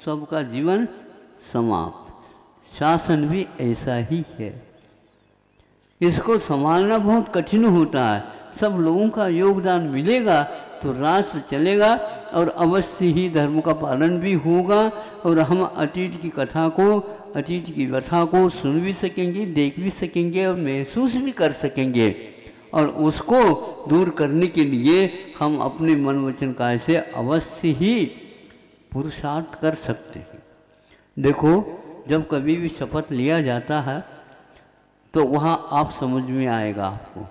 सबका जीवन समाप्त। शासन भी ऐसा ही है, इसको संभालना बहुत कठिन होता है। सब लोगों का योगदान मिलेगा तो राष्ट्र चलेगा और अवश्य ही धर्म का पालन भी होगा और हम अतीत की कथा को, अतीत की व्यथा को सुन भी सकेंगे, देख भी सकेंगे और महसूस भी कर सकेंगे। और उसको दूर करने के लिए हम अपने मन वचन काया से अवश्य ही पुरुषार्थ कर सकते हैं। देखो, जब कभी भी शपथ लिया जाता है तो वहाँ आप समझ में आएगा आपको,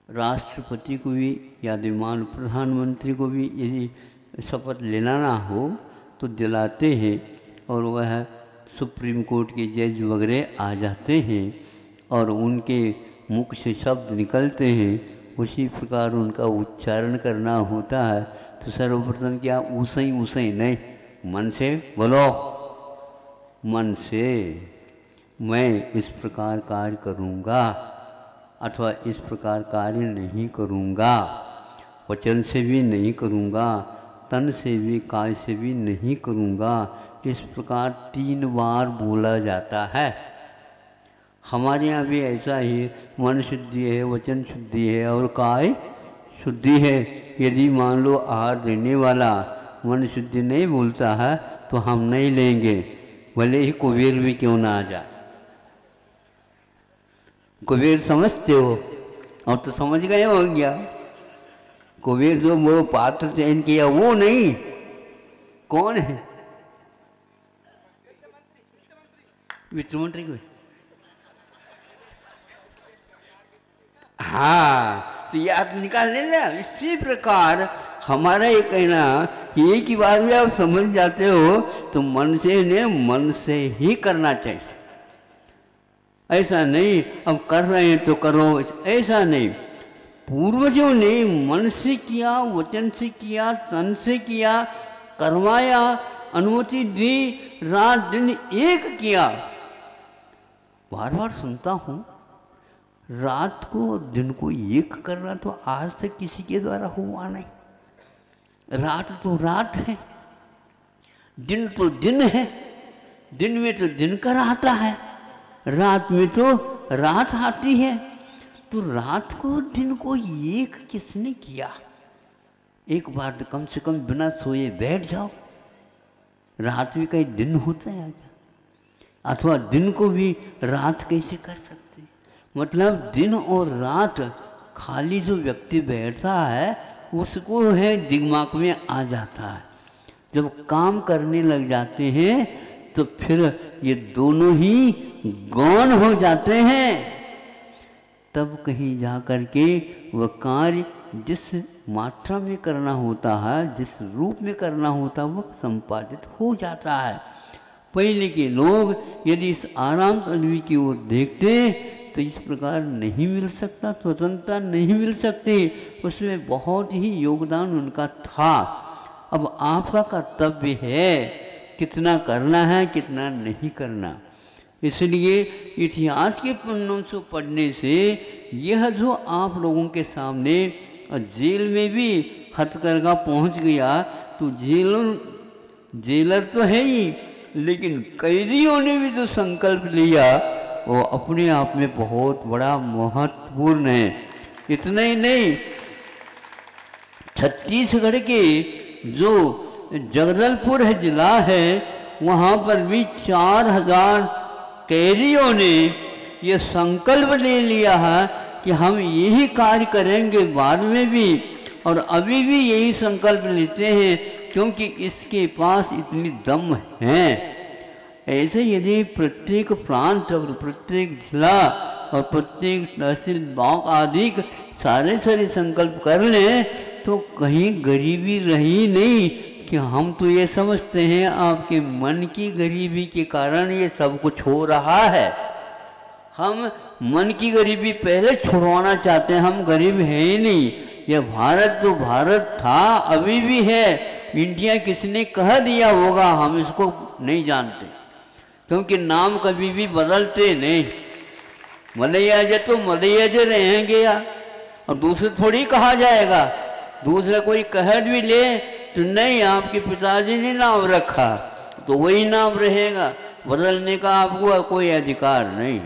राष्ट्रपति को भी या विमान प्रधानमंत्री को भी यदि शपथ लेना ना हो तो दिलाते हैं और वह सुप्रीम कोर्ट के जज वगैरह आ जाते हैं और उनके मुख से शब्द निकलते हैं, उसी प्रकार उनका उच्चारण करना होता है। तो सर्वप्रथम क्या ऊसई नहीं, मन से बोलो, मन से मैं इस प्रकार कार्य करूँगा अथवा इस प्रकार कार्य नहीं करूँगा, वचन से भी नहीं करूँगा, तन से भी काय से भी नहीं करूँगा। इस प्रकार 3 बार बोला जाता है। हमारे यहाँ भी ऐसा ही मन शुद्धि है, वचन शुद्धि है और काय शुद्धि है। यदि मान लो आहार देने वाला मन शुद्धि नहीं बोलता है तो हम नहीं लेंगे, भले ही कुबेर भी क्यों ना आ जाए। कुबेर समझते हो? और तो समझ गए हो गया। कुबेर जो वो पात्र चयन किया वो नहीं, कौन है? वित्त मंत्री को। हाँ, तो याद निकाल लेना। इसी प्रकार हमारा ये कहना कि एक ही बार में आप समझ जाते हो तो मन से ही करना चाहिए। ऐसा नहीं अब कर रहे हैं तो करो, ऐसा नहीं। पूर्वजों ने मन से किया, वचन से किया, तन से किया, करवाया, अनुमति दी, रात दिन एक किया। बार बार सुनता हूँ रात को दिन को एक करना तो आज से किसी के द्वारा हुआ नहीं। रात तो रात है, दिन तो दिन है, दिन में तो दिन कर आता है, रात में तो रात आती है। तो रात को दिन को एक किसने किया? एक बार तो कम से कम बिना सोए बैठ जाओ। रात भी कहीं दिन होता है आजा, अथवा दिन को भी रात कैसे कर सकते? मतलब दिन और रात खाली जो व्यक्ति बैठता है उसको है दिमाग में आ जाता है। जब काम करने लग जाते हैं तो फिर ये दोनों ही गौण हो जाते हैं। तब कहीं जा कर के वह कार्य जिस मात्रा में करना होता है, जिस रूप में करना होता है, वह संपादित हो जाता है। पहले के लोग यदि इस आराम तलवी की ओर देखते तो इस प्रकार नहीं मिल सकता, स्वतंत्रता नहीं मिल सकती। उसमें बहुत ही योगदान उनका था। अब आपका कर्तव्य है कितना करना है, कितना नहीं करना। इसलिए इतिहास के पन्नों से पढ़ने से यह जो आप लोगों के सामने जेल में भी हथकरघा पहुंच गया तो जेलर तो है ही, लेकिन कैदियों ने भी जो संकल्प लिया वो अपने आप में बहुत बड़ा महत्वपूर्ण है। इतना ही नहीं, छत्तीसगढ़ के जो जगदलपुर है जिला है, वहाँ पर भी 4000 कैदियों ने ये संकल्प ले लिया है कि हम यही कार्य करेंगे बाद में भी, और अभी भी यही संकल्प लेते हैं क्योंकि इसके पास इतनी दम है। ऐसे यदि प्रत्येक प्रांत और प्रत्येक जिला और प्रत्येक तहसील ब्लॉक आदि सारे संकल्प कर लें तो कहीं गरीबी रही नहीं कि हम तो ये समझते हैं आपके मन की गरीबी के कारण ये सब कुछ हो रहा है। हम मन की गरीबी पहले छुड़वाना चाहते हैं, हम गरीब हैं ही नहीं। यह भारत तो भारत था, अभी भी है। इंडिया किसने कह दिया होगा हम इसको नहीं जानते, क्योंकि नाम कभी भी बदलते नहीं। मलैया तो मलैया रहेंगे या और दूसरे थोड़ी कहा जाएगा। दूसरा कोई कह भी ले तो नहीं, आपके पिताजी ने नाम रखा तो वही नाम रहेगा, बदलने का आपको कोई अधिकार नहीं,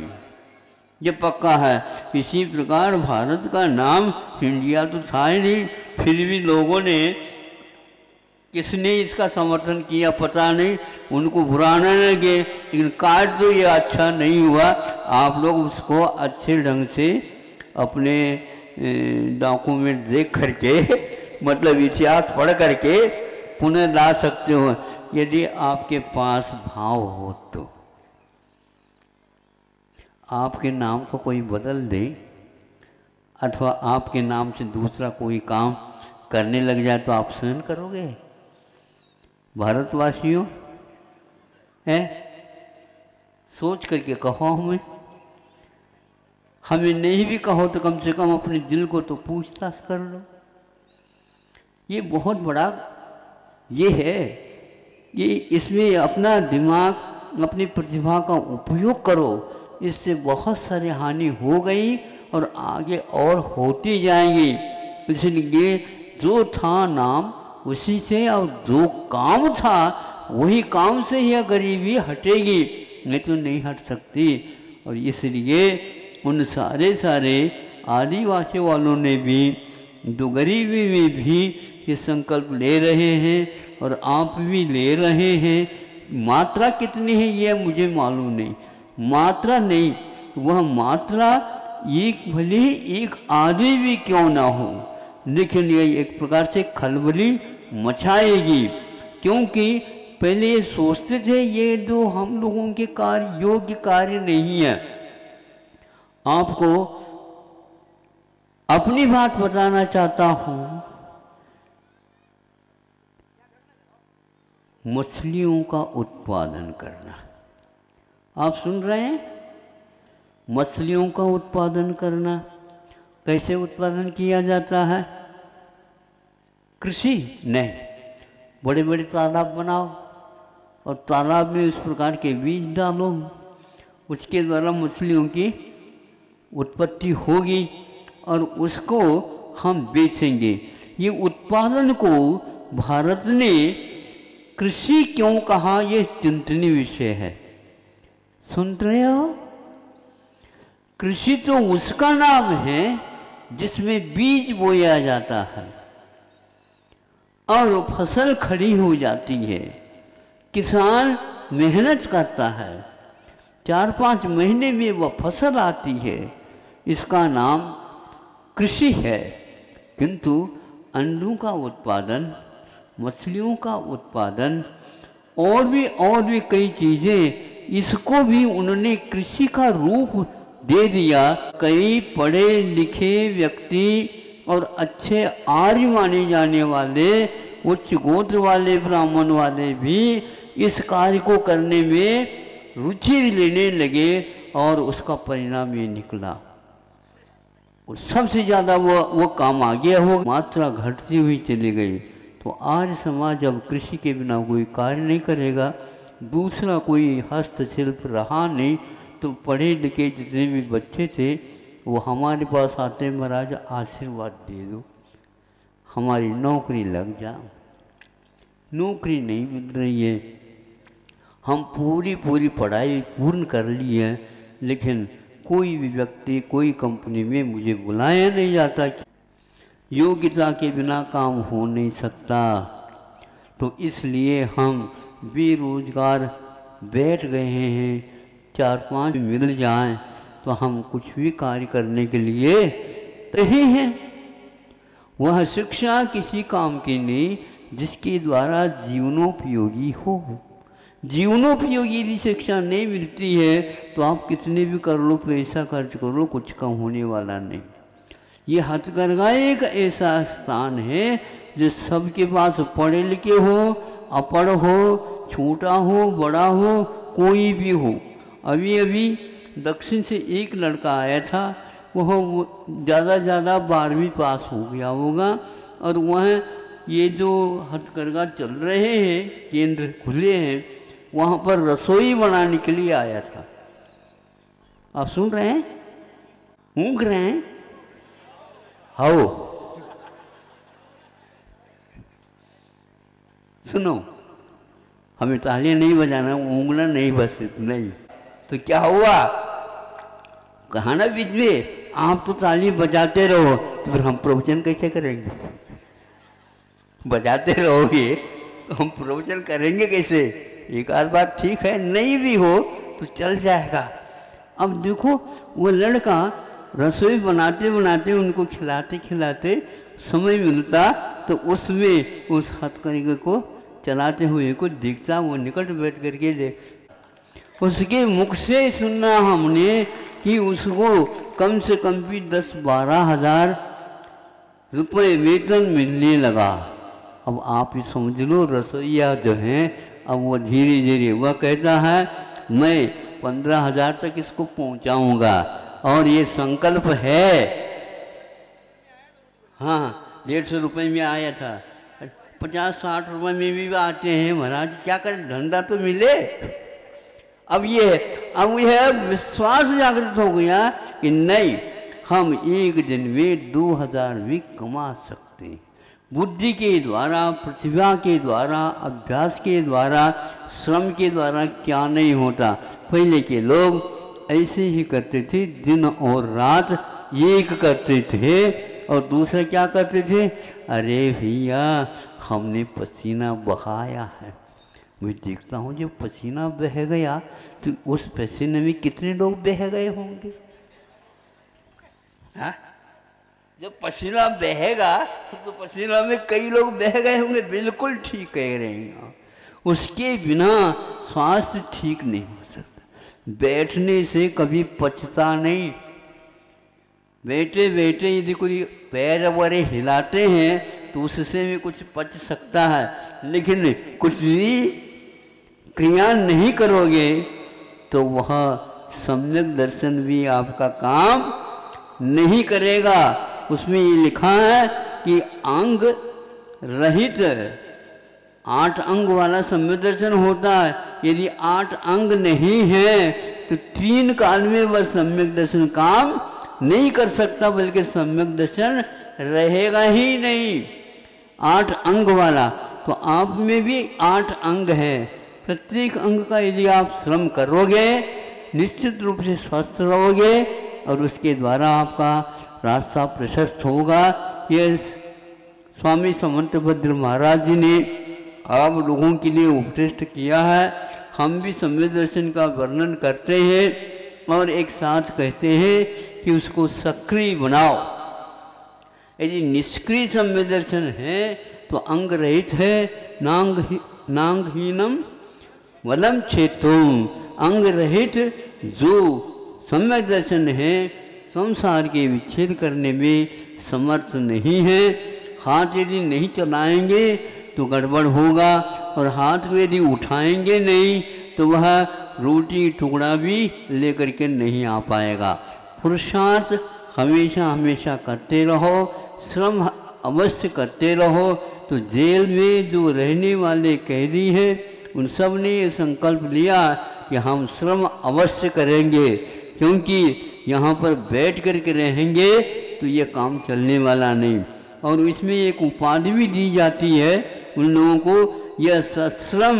ये पक्का है। इसी प्रकार भारत का नाम इंडिया तो था ही नहीं, फिर भी लोगों ने, किसने इसका समर्थन किया पता नहीं, उनको बुरा न लगे, लेकिन कार्य तो ये अच्छा नहीं हुआ। आप लोग उसको अच्छे ढंग से अपने डॉक्यूमेंट देख करके मतलब इतिहास पढ़ करके पुनः ला सकते हो, यदि आपके पास भाव हो तो। आपके नाम को कोई बदल दे अथवा आपके नाम से दूसरा कोई काम करने लग जाए तो आप सहन करोगे? भारतवासियों हैं, सोच करके कहो। हमें नहीं भी कहो तो कम से कम अपने दिल को तो पूछताछ कर लो। ये बहुत बड़ा ये है, ये इसमें अपना दिमाग, अपनी प्रतिभा का उपयोग करो। इससे बहुत सारी हानि हो गई और आगे और होती जाएंगी। इसलिए जो था नाम उसी से, और जो काम था वही काम से ही गरीबी हटेगी, नहीं तो नहीं हट सकती। और इसलिए उन सारे आदिवासी वालों ने भी जो गरीबी में भी ये संकल्प ले रहे हैं और आप भी ले रहे हैं। मात्रा कितनी है ये मुझे मालूम नहीं, मात्रा नहीं, वह मात्रा एक भले ही एक आदमी भी क्यों ना हो, लेकिन ये एक प्रकार से खलबली मचाएगी। क्योंकि पहले ये सोचते थे ये जो हम लोगों के कार्य योग्य कार्य नहीं है। आपको अपनी बात बताना चाहता हूं, मछलियों का उत्पादन करना, आप सुन रहे हैं? मछलियों का उत्पादन करना कैसे उत्पादन किया जाता है? कृषि नहीं, बड़े बड़े तालाब बनाओ और तालाब में उस प्रकार के बीज डालो, उसके द्वारा मछलियों की उत्पत्ति होगी और उसको हम बेचेंगे। ये उत्पादन को भारत ने कृषि क्यों कहा, ये चिंतनीय विषय है। सुन रहे हो? कृषि तो उसका नाम है जिसमें बीज बोया जाता है और फसल खड़ी हो जाती है। किसान मेहनत करता है, 4-5 महीने में वह फसल आती है, इसका नाम कृषि है। किंतु अंडों का उत्पादन, मछलियों का उत्पादन और भी कई चीज़ें, इसको भी उन्होंने कृषि का रूप दे दिया। कई पढ़े लिखे व्यक्ति और अच्छे आर्य माने जाने वाले, उच्च गोत्र वाले, ब्राह्मण वाले भी इस कार्य को करने में रुचि लेने लगे और उसका परिणाम ये निकला। और सबसे ज़्यादा वो काम आ गया हो, मात्रा घटती हुई चली गई। तो आज समाज अब कृषि के बिना कोई कार्य नहीं करेगा, दूसरा कोई हस्तशिल्प रहा नहीं। तो पढ़े लिखे जितने भी बच्चे थे वो हमारे पास आते, महाराज आशीर्वाद दे दो, हमारी नौकरी लग जा। नौकरी नहीं मिल रही है, हम पूरी पढ़ाई पूर्ण कर ली है, लेकिन कोई भी व्यक्ति कोई कंपनी में मुझे बुलाया नहीं जाता। योग्यता के बिना काम हो नहीं सकता। तो इसलिए हम बेरोजगार बैठ गए हैं। 4-5 मिल जाएं तो हम कुछ भी कार्य करने के लिए तैयार हैं। वह शिक्षा किसी काम की नहीं जिसके द्वारा जीवनोपयोगी हो। जीवनोपयोगी यदि शिक्षा नहीं मिलती है तो आप कितने भी कर लो, पैसा खर्च कर लो, कुछ कम होने वाला नहीं। ये हथकरघा एक ऐसा स्थान है जो सबके पास, पढ़े लिखे हो, अपढ़ हो, छोटा हो, बड़ा हो, कोई भी हो। अभी दक्षिण से एक लड़का आया था, वह ज़्यादा 12वीं पास हो गया होगा, और वह ये जो हथकरघा चल रहे हैं, केंद्र खुले हैं, वहाँ पर रसोई बनाने के लिए आया था। आप सुन रहे हैं? ऊँग रहे हैं? आओ। सुनो, हमें तालियां नहीं बजाना, उंगला नहीं बस नहीं। तो क्या हुआ, कहा ना बीच में, आप तो ताली बजाते रहो, तो फिर हम प्रवचन कैसे करेंगे? बजाते रहोगे तो हम प्रवचन करेंगे कैसे? एक आध बार ठीक है, नहीं भी हो तो चल जाएगा। अब देखो वो लड़का रसोई बनाते बनाते, उनको खिलाते खिलाते समय मिलता तो उसमें उस हथकरघे को चलाते हुए को दिखता, वो निकट बैठ करके देख। उसके मुख से सुनना हमने कि उसको कम से कम भी 10-12 हज़ार रुपये वेतन मिलने लगा। अब आप ही समझ लो, रसोईया जो हैं, अब वो धीरे धीरे वह कहता है मैं 15,000 तक इसको पहुंचाऊंगा, और ये संकल्प है। हाँ, 150 रुपये में आया था, 50-60 रुपये में भी आते हैं महाराज, क्या करें, धंधा तो मिले। अब यह विश्वास जागृत हो गया कि नहीं, हम एक दिन में 2,000 भी कमा सकते हैं। बुद्धि के द्वारा, प्रतिभा के द्वारा, अभ्यास के द्वारा, श्रम के द्वारा क्या नहीं होता। पहले के लोग ऐसे ही करते थे, दिन और रात एक करते थे। और दूसरा क्या करते थे, अरे भैया हमने पसीना बहाया है, मैं देखता हूँ जब पसीना बह गया तो उस पसीने में कितने लोग बह गए होंगे। हाँ, जब पसीना बहेगा तो पसीना में कई लोग बह गए होंगे। बिल्कुल ठीक कह रहे हैं। उसके बिना स्वास्थ्य ठीक नहीं हो सकता। बैठने से कभी पचता नहीं। बैठे बैठे यदि कोई पैर वगैरह हिलाते हैं तो उससे भी कुछ पच सकता है, लेकिन कुछ भी क्रिया नहीं करोगे तो वह सम्यक दर्शन भी आपका काम नहीं करेगा। उसमें ये लिखा है कि अंग रहित 8 अंग वाला सम्यक दर्शन होता है। यदि 8 अंग नहीं है तो 3 काल में वह सम्यक दर्शन काम नहीं कर सकता, बल्कि सम्यक दर्शन रहेगा ही नहीं। 8 अंग वाला, तो आप में भी 8 अंग हैं। प्रत्येक अंग का यदि आप श्रम करोगे निश्चित रूप से स्वस्थ रहोगे और उसके द्वारा आपका रास्ता प्रशस्त होगा। ये स्वामी समंतभद्र महाराज जी ने आप लोगों के लिए उपदेश किया है। हम भी सम्यक दर्शन का वर्णन करते हैं और एक साथ कहते हैं कि उसको सक्रिय बनाओ। यदि निष्क्रिय सम्यक दर्शन है तो अंग रहित है, नांगहीनम वलम छेतुम। अंग रहित जो सम्यक दर्शन है संसार के विच्छेद करने में समर्थ नहीं है। हाथ यदि नहीं चलाएंगे तो गड़बड़ होगा, और हाथ को यदि उठाएंगे नहीं तो वह रोटी टुकड़ा भी लेकर के नहीं आ पाएगा। पुरुषार्थ हमेशा हमेशा करते रहो, श्रम अवश्य करते रहो। तो जेल में जो रहने वाले कैदी हैं उन सब ने ये संकल्प लिया कि हम श्रम अवश्य करेंगे, क्योंकि यहाँ पर बैठ कर के रहेंगे तो ये काम चलने वाला नहीं। और इसमें एक उपाधि भी दी जाती है उन लोगों को, यह सश्रम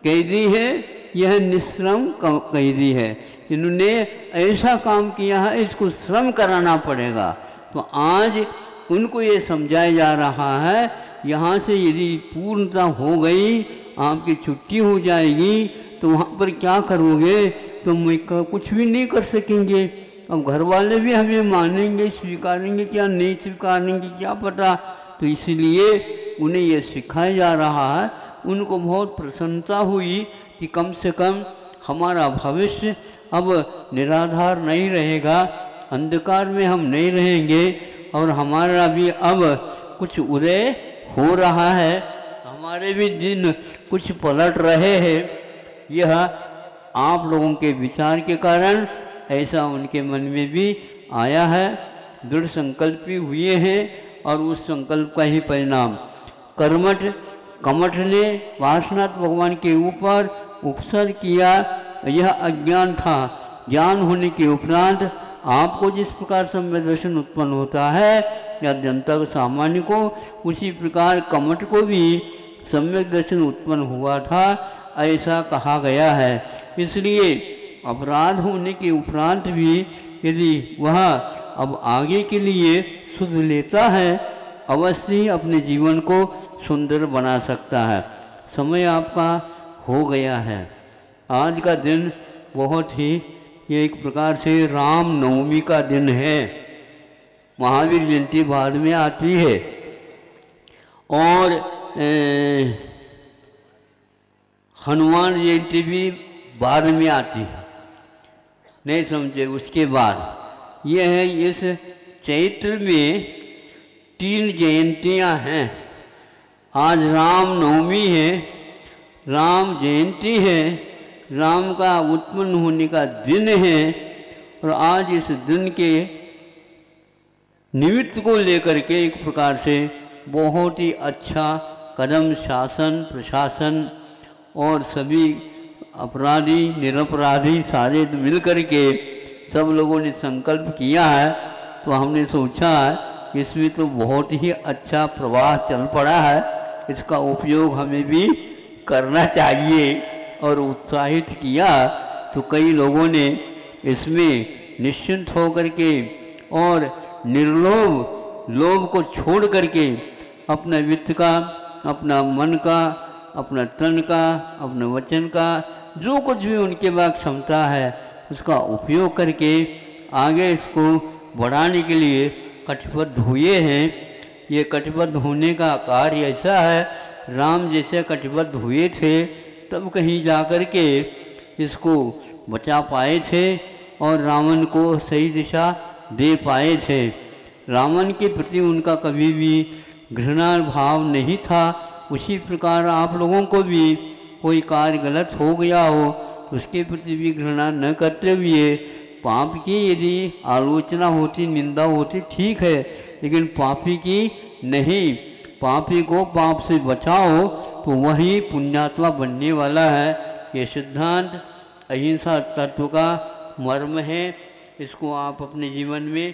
कैदी है, यह निश्रम कैदी है। इन्होंने ऐसा काम किया है, इसको श्रम कराना पड़ेगा। तो आज उनको ये समझाया जा रहा है, यहाँ से यदि पूर्णता हो गई, आपकी छुट्टी हो जाएगी, तो वहाँ पर क्या करोगे, तो मैं कुछ भी नहीं कर सकेंगे। अब घर वाले भी हमें मानेंगे, स्वीकारेंगे क्या नहीं स्वीकारेंगे क्या पता। तो इसलिए उन्हें ये सिखाया जा रहा है। उनको बहुत प्रसन्नता हुई कि कम से कम हमारा भविष्य अब निराधार नहीं रहेगा, अंधकार में हम नहीं रहेंगे, और हमारा भी अब कुछ उदय हो रहा है, हमारे भी दिन कुछ पलट रहे हैं। यह आप लोगों के विचार के कारण ऐसा उनके मन में भी आया है, दृढ़ संकल्पी हुए हैं, और उस संकल्प का ही परिणाम कमठ ने वासनाथ भगवान के ऊपर उपसर्ग किया। यह अज्ञान था। ज्ञान होने के उपरांत आपको जिस प्रकार सम्यक दर्शन उत्पन्न होता है या जनता को सामान्य को, उसी प्रकार कमठ को भी सम्यक दर्शन उत्पन्न हुआ था, ऐसा कहा गया है। इसलिए अपराध होने के उपरांत भी यदि वह अब आगे के लिए सुध लेता है, अवश्य ही अपने जीवन को सुंदर बना सकता है। समय आपका हो गया है। आज का दिन बहुत ही, ये एक प्रकार से राम नवमी का दिन है। महावीर जयंती बाद में आती है और हनुमान जयंती भी बाद में आती है, नहीं समझे। उसके बाद यह है, इस चैत्र में 3 जयंतियां हैं। आज राम नवमी है, राम जयंती है, राम का उत्पन्न होने का दिन है। और आज इस दिन के निमित्त को लेकर के एक प्रकार से बहुत ही अच्छा कदम शासन प्रशासन और सभी अपराधी निरपराधी सारे मिल कर के सब लोगों ने संकल्प किया है। तो हमने सोचा है इसमें तो बहुत ही अच्छा प्रवाह चल पड़ा है, इसका उपयोग हमें भी करना चाहिए। और उत्साहित किया तो कई लोगों ने इसमें निश्चिंत होकर के और निर्लोभ लोभ को छोड़ करके अपना वित्त का, अपना मन का, अपना तन का, अपने वचन का, जो कुछ भी उनके पास क्षमता है उसका उपयोग करके आगे इसको बढ़ाने के लिए कटिबद्ध हुए हैं। ये कटिबद्ध होने का कार्य ऐसा है, राम जैसे कटिबद्ध हुए थे तब कहीं जा कर के इसको बचा पाए थे और रावण को सही दिशा दे पाए थे। रावण के प्रति उनका कभी भी घृणा भाव नहीं था। उसी प्रकार आप लोगों को भी कोई कार्य गलत हो गया हो तो उसके प्रति भी घृणा न करते हुए पाप की यदि आलोचना होती, निंदा होती, ठीक है, लेकिन पापी की नहीं। पापी को पाप से बचाओ तो वही पुण्यात्मा बनने वाला है। ये सिद्धांत अहिंसा तत्व का मर्म है। इसको आप अपने जीवन में